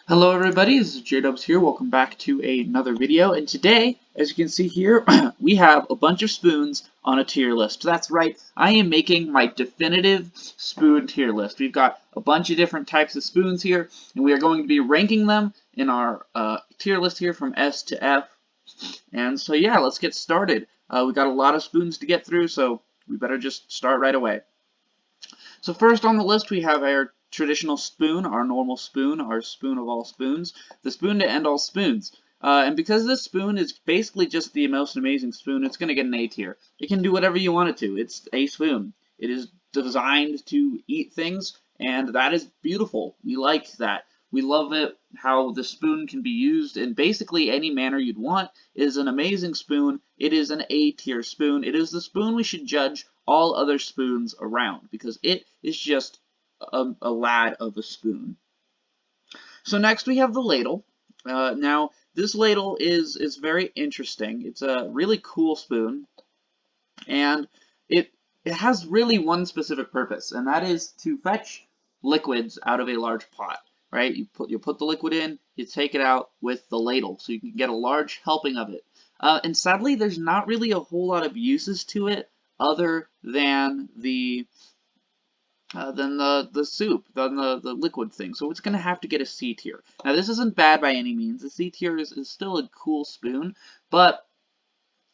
Hello everybody, this is J-Dubs here. Welcome back to another video. And today, as you can see here, we have a bunch of spoons on a tier list. That's right, I am making my definitive spoon tier list. We've got a bunch of different types of spoons here, and we are going to be ranking them in our tier list here from S to F. And so yeah, let's get started. We got a lot of spoons to get through, so we better just start right away. So first on the list we have our traditional spoon, our normal spoon, our spoon of all spoons, the spoon to end all spoons. And because this spoon is basically just the most amazing spoon, it's going to get an A tier. It can do whatever you want it to. It's a spoon. It is designed to eat things, and that is beautiful. We like that. We love it, how the spoon can be used in basically any manner you'd want. It is an amazing spoon. It is an A tier spoon. It is the spoon we should judge all other spoons around because it is just a lad of a spoon. So next we have the ladle. Now this ladle is very interesting. It's a really cool spoon, and it has really one specific purpose, and that is to fetch liquids out of a large pot. Right? You put the liquid in, you take it out with the ladle, so you can get a large helping of it. And sadly, there's not really a whole lot of uses to it other than the soup, than the liquid thing. So it's gonna have to get a C tier. Now this isn't bad by any means. The C tier is still a cool spoon, but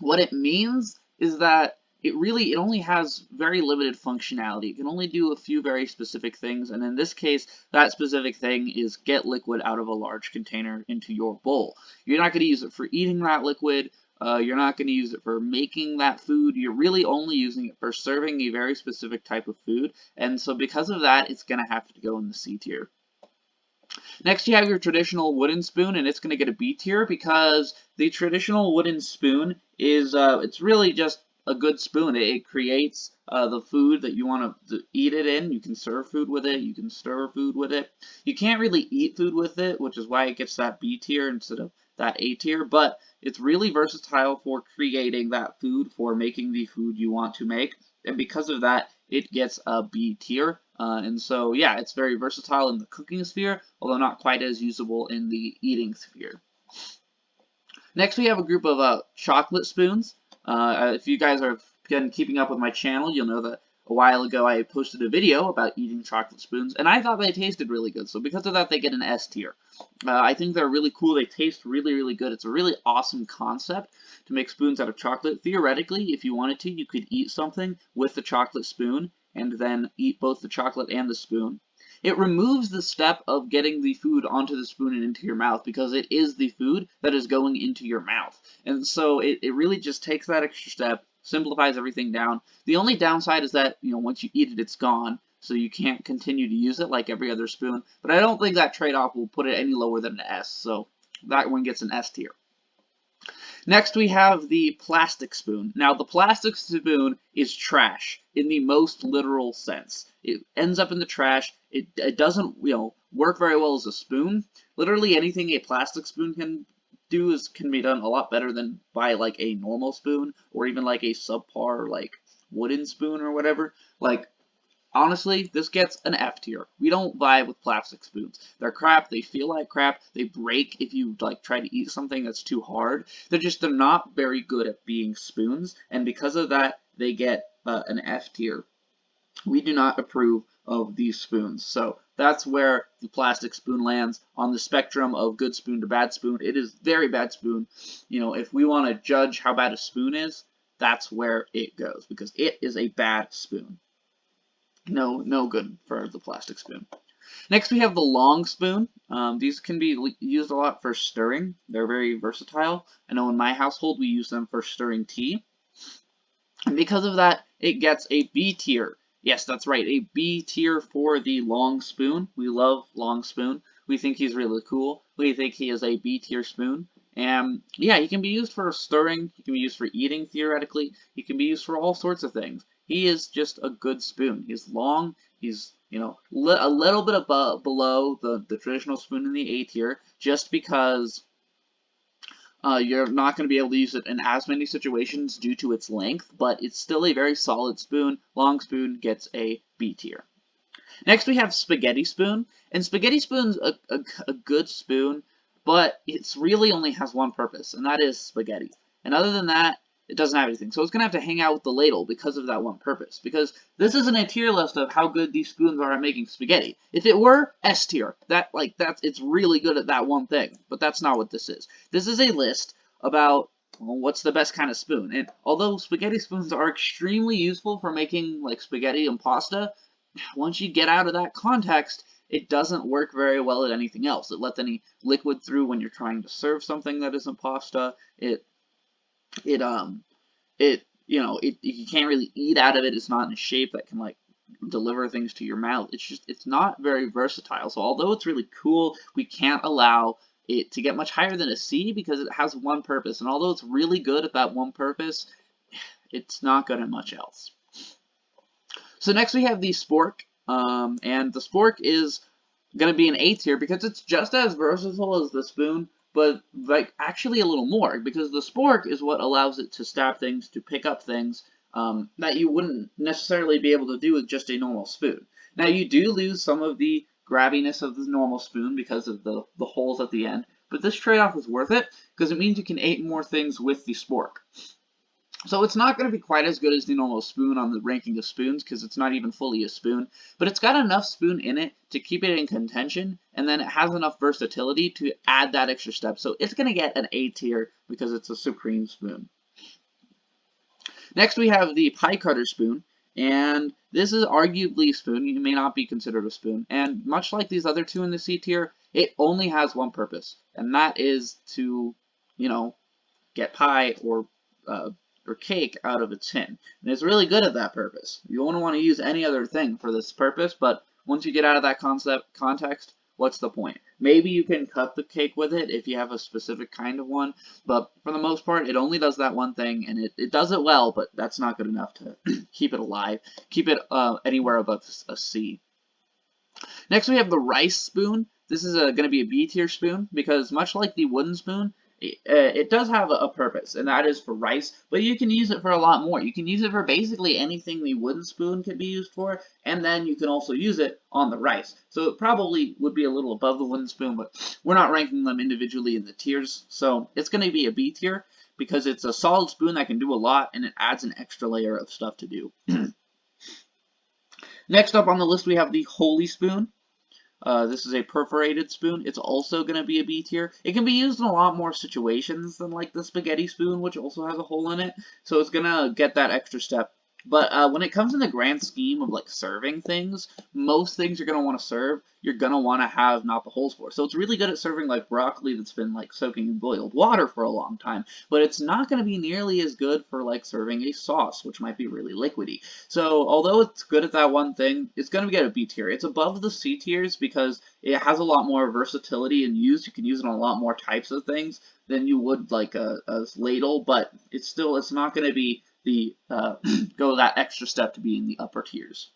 what it means is that it only has very limited functionality. It can only do a few very specific things, and in this case, that specific thing is get liquid out of a large container into your bowl. You're not going to use it for eating that liquid. You're not going to use it for making that food. You're really only using it for serving a very specific type of food, and so because of that, it's going to have to go in the C tier. Next you have your traditional wooden spoon, and it's going to get a B tier because the traditional wooden spoon is it's really just a good spoon. It creates the food that you want to eat it in. You can serve food with it. You can stir food with it. You can't really eat food with it, which is why it gets that B tier instead of that A tier, but it's really versatile for creating that food, for making the food you want to make, and because of that, it gets a B tier. And so, yeah, it's very versatile in the cooking sphere, although not quite as usable in the eating sphere. Next, we have a group of chocolate spoons. If you guys are been keeping up with my channel, you'll know that a while ago I posted a video about eating chocolate spoons, and I thought they tasted really good, so because of that, they get an S tier. I think they're really cool. They taste really, really good. It's a really awesome concept to make spoons out of chocolate. Theoretically, if you wanted to, you could eat something with the chocolate spoon and then eat both the chocolate and the spoon. It removes the step of getting the food onto the spoon and into your mouth because it is the food that is going into your mouth. And so it really just takes that extra step, simplifies everything down. The only downside is that, once you eat it, it's gone, so you can't continue to use it like every other spoon. But I don't think that trade-off will put it any lower than an S, so that one gets an S tier. Next, we have the plastic spoon. Now, the plastic spoon is trash in the most literal sense. It ends up in the trash. It doesn't, work very well as a spoon. Literally anything a plastic spoon can do can be done a lot better than by like a normal spoon or even like a subpar like wooden spoon or whatever. Like, honestly, this gets an F tier. We don't vibe with plastic spoons. They're crap, they feel like crap, they break if you like try to eat something that's too hard. They're not very good at being spoons, and because of that, they get an F tier. We do not approve of these spoons, so that's where the plastic spoon lands on the spectrum of good spoon to bad spoon. It is very bad spoon. If we want to judge how bad a spoon is, that's where it goes, because it is a bad spoon. No good for the plastic spoon. Next we have the long spoon. These can be used a lot for stirring. They're very versatile. I know in my household we use them for stirring tea. And because of that, it gets a B tier. Yes, that's right, a B tier for the long spoon. We love long spoon. We think he's really cool. We think he is a B tier spoon. And yeah, he can be used for stirring. He can be used for eating, theoretically. He can be used for all sorts of things. He is just a good spoon. He's long. He's, a little bit above, below the traditional spoon in the A tier, just because you're not going to be able to use it in as many situations due to its length, but it's still a very solid spoon. Long spoon gets a B tier. Next we have Spaghetti Spoon, and Spaghetti Spoon's a good spoon, but it's really only has one purpose, and that is spaghetti. And other than that, it doesn't have anything. So it's gonna have to hang out with the ladle because of that one purpose. Because this isn't a tier list of how good these spoons are at making spaghetti. If it were, S tier. It's really good at that one thing. But that's not what this is. This is a list about, well, what's the best kind of spoon. And although spaghetti spoons are extremely useful for making like spaghetti and pasta, once you get out of that context, it doesn't work very well at anything else. It lets any liquid through when you're trying to serve something that isn't pasta. It you can't really eat out of it. It's not in a shape that can like deliver things to your mouth. It's not very versatile. So although it's really cool, we can't allow it to get much higher than a C because it has one purpose. And although it's really good at that one purpose, it's not good at much else. So next we have the Spork, and the Spork is going to be an A tier because it's just as versatile as the spoon, but like actually a little more because the Spork is what allows it to stab things, to pick up things that you wouldn't necessarily be able to do with just a normal spoon. Now you do lose some of the grabbiness of the normal spoon because of the holes at the end, but this trade-off is worth it because it means you can eat more things with the Spork. So it's not going to be quite as good as the normal spoon on the ranking of spoons because it's not even fully a spoon, but it's got enough spoon in it to keep it in contention, and then it has enough versatility to add that extra step. So it's going to get an A tier because it's a supreme spoon. Next we have the pie cutter spoon, and this is arguably a spoon. It may not be considered a spoon, and much like these other two in the C tier, it only has one purpose, and that is to, get pie or cake out of a tin. And it's really good at that purpose. You won't want to use any other thing for this purpose, but once you get out of that context, what's the point? Maybe you can cut the cake with it if you have a specific kind of one, but for the most part, it only does that one thing, and it does it well, but that's not good enough to keep it alive, keep it anywhere above a C. Next, we have the rice spoon. This is going to be a B tier spoon because much like the wooden spoon, it does have a purpose, and that is for rice, but you can use it for a lot more. You can use it for basically anything the wooden spoon can be used for, and then you can also use it on the rice. So it probably would be a little above the wooden spoon, but we're not ranking them individually in the tiers, so it's going to be a B tier because it's a solid spoon that can do a lot, and it adds an extra layer of stuff to do. Next up on the list, we have the Holy Spoon. This is a perforated spoon. It's also going to be a B tier. It can be used in a lot more situations than like the spaghetti spoon, which also has a hole in it. So it's going to get that extra step. But when it comes in the grand scheme of like serving things, most things you're going to want to serve, you're going to want to have not the holes for. So it's really good at serving like broccoli that's been like soaking in boiled water for a long time. But it's not going to be nearly as good for like serving a sauce, which might be really liquidy. So although it's good at that one thing, it's going to get a B tier. It's above the C tiers because it has a lot more versatility and use. You can use it on a lot more types of things than you would like a ladle, but it's not going to be the go that extra step to be in the upper tiers.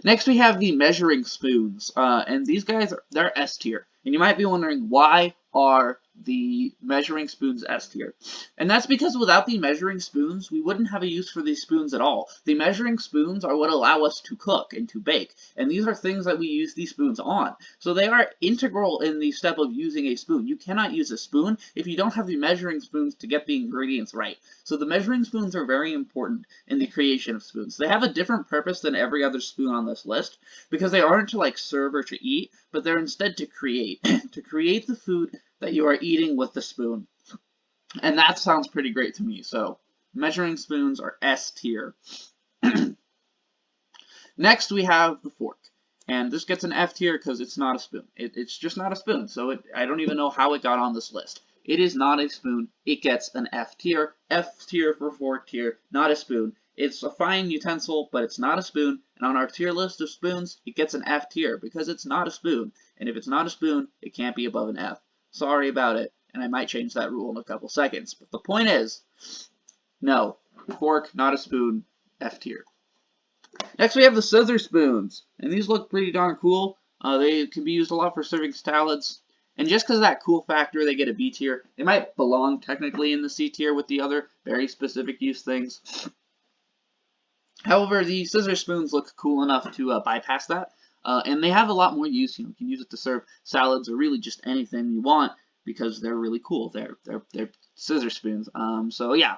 Next we have the measuring spoons, and these guys they're S tier, and you might be wondering why are the measuring spoons S tier, and that's because without the measuring spoons we wouldn't have a use for these spoons at all. The measuring spoons are what allow us to cook and to bake, and these are things that we use these spoons on, so they are integral in the step of using a spoon. You cannot use a spoon if you don't have the measuring spoons to get the ingredients right. So the measuring spoons are very important in the creation of spoons. They have a different purpose than every other spoon on this list because they aren't to like serve or to eat, but they're instead to create, to create the food that you are eating with the spoon. And that sounds pretty great to me. So measuring spoons are S tier. Next we have the fork. And this gets an F tier because it's not a spoon. It's just not a spoon. So I don't even know how it got on this list. It is not a spoon. It gets an F tier. F tier for fork tier, not a spoon. It's a fine utensil, but it's not a spoon. And on our tier list of spoons, it gets an F tier because it's not a spoon. And if it's not a spoon, it can't be above an F. Sorry about it, and I might change that rule in a couple seconds. But the point is, no, fork, not a spoon, F tier. Next we have the scissor spoons, and these look pretty darn cool. They can be used a lot for serving salads, and just because of that cool factor, they get a B tier. They might belong technically in the C tier with the other very specific use things. However, the scissor spoons look cool enough to bypass that, and they have a lot more use. You can use it to serve salads or really just anything you want because they're really cool. They're scissor spoons. So yeah,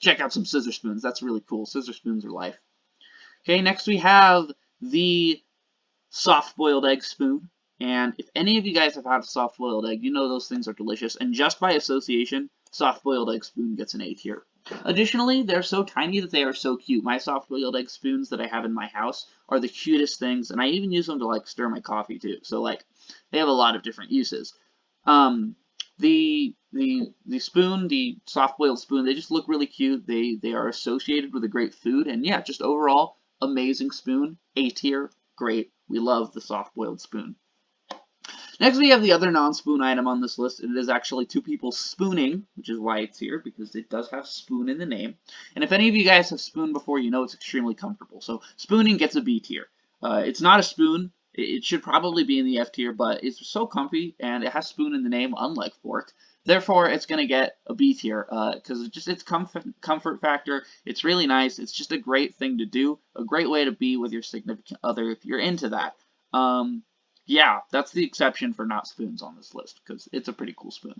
check out some scissor spoons. That's really cool. Scissor spoons are life. Okay, next we have the soft-boiled egg spoon. And if any of you guys have had a soft-boiled egg, you know those things are delicious. And just by association, soft-boiled egg spoon gets an A tier. Additionally, they're so tiny that they are so cute. My soft-boiled egg spoons that I have in my house are the cutest things, and I even use them to like stir my coffee too. So like, they have a lot of different uses. Um, the spoon, the soft-boiled spoon, they just look really cute. They are associated with a great food, and yeah, just overall amazing spoon, A tier, great. We love the soft-boiled spoon. Next, we have the other non-spoon item on this list. It is actually two people spooning, which is why it's here, because it does have spoon in the name. And if any of you guys have spooned before, you know it's extremely comfortable. So spooning gets a B tier. It's not a spoon. It should probably be in the F tier, but it's so comfy, and it has spoon in the name, unlike fork. Therefore, it's going to get a B tier because it's comfort factor. It's really nice. It's just a great thing to do, a great way to be with your significant other if you're into that. Yeah, that's the exception for not spoons on this list, because it's a pretty cool spoon.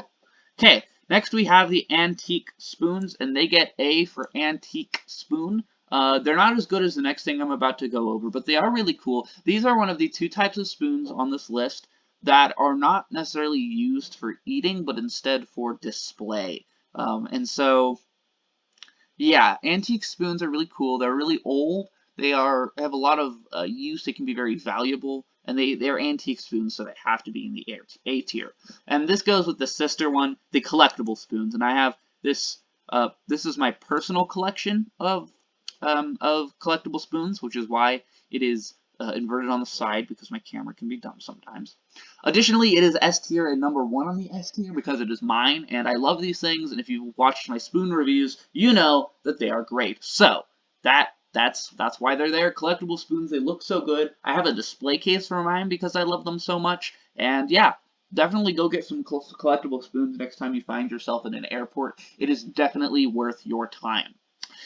Okay, next we have the antique spoons, and they get A for antique spoon. They're not as good as the next thing I'm about to go over, but they are really cool. These are one of the two types of spoons on this list that are not necessarily used for eating, but instead for display. And so, yeah, antique spoons are really cool. They're really old. They have a lot of use. They can be very valuable, and they're antique spoons, so they have to be in the A tier. And this goes with the sister one, the collectible spoons. And I have this. This is my personal collection of collectible spoons, which is why it is inverted on the side, because my camera can be dumb sometimes. Additionally, it is S tier and number 1 on the S tier because it is mine, and I love these things, and if you've watched my spoon reviews, you know that they are great. So, that's why they're there. Collectible spoons, they look so good. I have a display case for mine because I love them so much, and yeah, definitely go get some collectible spoons next time you find yourself in an airport. It is definitely worth your time.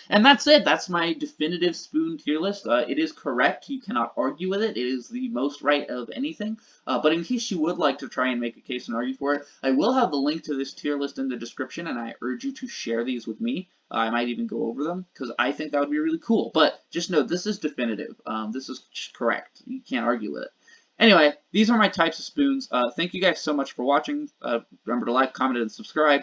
And that's it. That's my definitive spoon tier list. It is correct. You cannot argue with it. It is the most right of anything. But in case you would like to try and make a case and argue for it, I will have the link to this tier list in the description, and I urge you to share these with me. I might even go over them, because I think that would be really cool. But just know, this is definitive. This is correct. You can't argue with it. Anyway, these are my types of spoons. Thank you guys so much for watching. Remember to like, comment, and subscribe.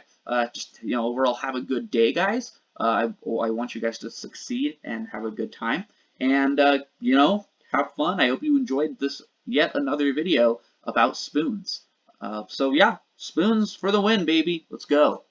Just, overall, have a good day, guys. I want you guys to succeed and have a good time. And, have fun. I hope you enjoyed this yet another video about spoons. So, yeah, spoons for the win, baby. Let's go.